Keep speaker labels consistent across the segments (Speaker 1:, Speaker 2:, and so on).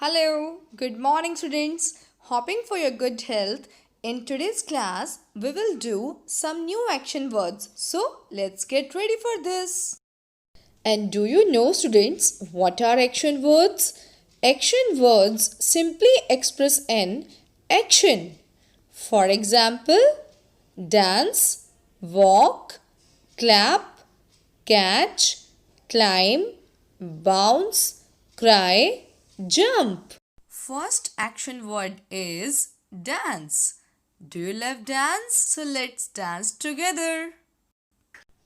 Speaker 1: Hello, good morning students. Hoping for your good health. In today's class, we will do some new action words. So, let's get ready for this. And do you know students what are action words? Action words simply express an action. For example, dance, walk, clap, catch, climb, bounce, cry, jump. First action word is dance. Do you love dance? So let's dance together.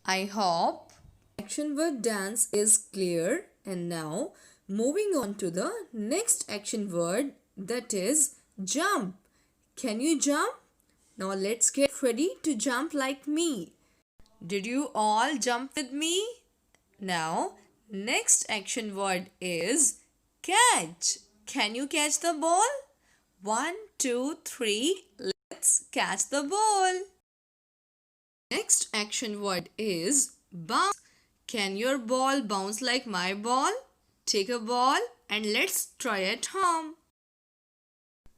Speaker 1: I hope action word dance is clear. And now moving on to the next action word, that is jump. Can you jump? Now let's get ready to jump like me. Did you all jump with me? Now next action word is catch. Can you catch the ball? 1, 2, 3. Let's catch the ball. Next action word is bounce. Can your ball bounce like my ball? Take a ball and let's try at home.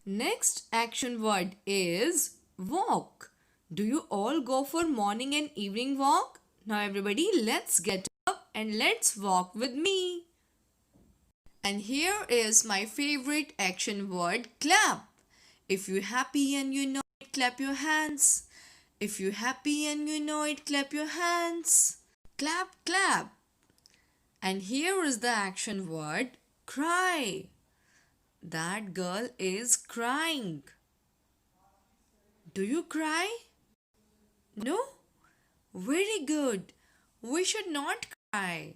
Speaker 1: Next action word is walk. Do you all go for morning and evening walk? Now everybody, let's get up and let's walk with me. And here is my favorite action word, clap. If you're happy and you know it, clap your hands. If you're happy and you know it, clap your hands. Clap, clap. And here is the action word, cry. That girl is crying. Do you cry? No? Very good. We should not cry.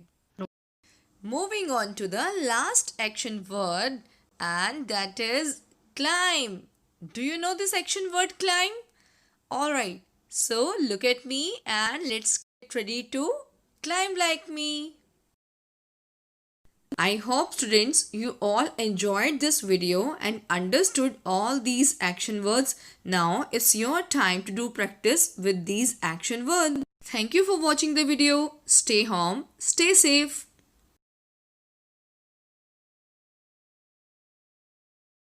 Speaker 1: Moving on to the last action word, and that is climb. Do you know this action word, climb? Alright, so look at me and let's get ready to climb like me. I hope students you all enjoyed this video and understood all these action words. Now it's your time to do practice with these action words. Thank you for watching the video. Stay home, stay safe.